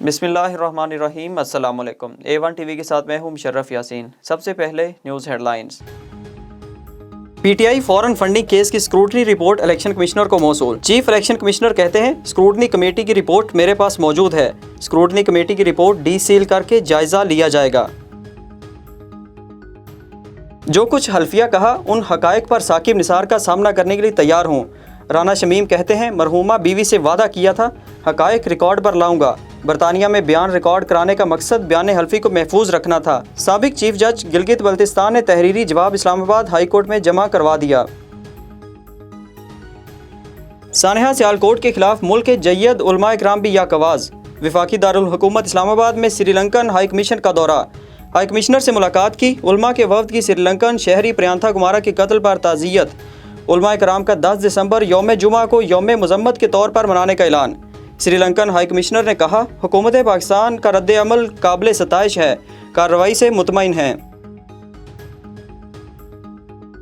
बिस्मिल्लाहिर्रहमानिर्रहीम। अस्सलाम वालेकुम। A1 टीवी के साथ मैं हूं मुशर्रफ यासीन। सबसे पहले news headlines. PTI foreign funding case की स्क्रूटनी रिपोर्ट इलेक्शन कमिश्नर को मौसूल। चीफ इलेक्शन कमिश्नर कहते हैं स्क्रूटनी कमेटी की रिपोर्ट मेरे पास मौजूद है। स्क्रूटनी कमेटी की रिपोर्ट डी सील करके जायजा लिया जाएगा। जो कुछ हल्फिया कहा उन हकायक पर साकिब निसार का सामना करने के लिए तैयार हूँ। राना शमीम कहते हैं मरहूमा बीवी से वादा किया था, हकायक रिकॉर्ड पर लाऊंगा। बरतानिया में बयान रिकॉर्ड कराने का मकसद बयान हल्फी को महफूज रखना था। साबिक चीफ जज गिलगित बल्तिस्तान ने तहरीरी जवाब इस्लामाबाद हाई कोर्ट में जमा करवा दिया। सानेहा सियालकोट के खिलाफ मुल्क के जय्यद उलमा इकराम भी याकवाज। वफाकी दारुल हुकूमत इस्लामाबाद में श्रीलंकन हाई कमीशन का दौरा। हाई कमिश्नर से मुलाकात की। उलमा के वफ्द की श्रीलंकन शहरी प्रियंथा कुमारा के कत्ल पर ताज़ियत। उलमा इकराम का 10 दिसंबर यौम जुमा को यौम मजम्मत के तौर पर मनाने का ऐलान। श्रीलंकन हाई कमिश्नर ने कहा हुकूमत पाकिस्तान का रद्द अमल काबिल सताइश है, कार्रवाई से मुतमईन है।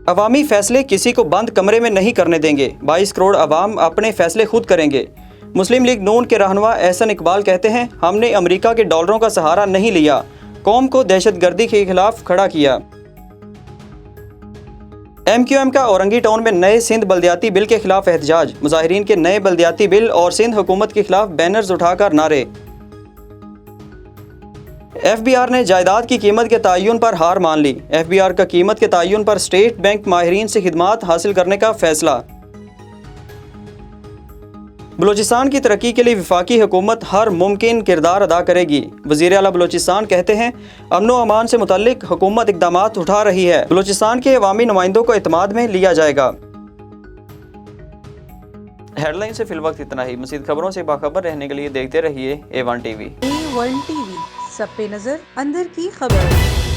अवामी फैसले किसी को बंद कमरे में नहीं करने देंगे। 22 करोड़ अवाम अपने फैसले खुद करेंगे। मुस्लिम लीग नून के रहनुमा एहसन इकबाल कहते हैं हमने अमेरिका के डॉलरों का सहारा नहीं लिया, कौम को दहशतगर्दी के खिलाफ खड़ा किया। MQM का औरंगी टाउन में नए सिंध बल्दियाती बिल के खिलाफ एहतजाज। मुजाहिरीन के नए बल्दियाती बिल और सिंध हुकूमत के खिलाफ बैनर्स उठाकर नारे। FBR ने जायदाद की कीमत के तयन पर हार मान ली। FBR का कीमत के तयन पर स्टेट बैंक माहिरीन से खिदमात हासिल करने का फैसला। बलूचिस्तान की तरक्की के लिए वफाकी हुकूमत हर मुमकिन किरदार अदा करेगी। वज़ीर आला बलूचिस्तान कहते हैं अमन व अमान से मुतल्लिक हुकूमत इक़दामात उठा रही है। बलूचिस्तान के अवामी नुमाइंदों को एतमाद में लिया जाएगा। हेडलाइन से फिलवक्त इतना ही। मज़ीद खबरों से बाखबर रहने के लिए देखते रहिए A1 टीवी। A1 टीवी, सब पे नजर, अंदर की खबर।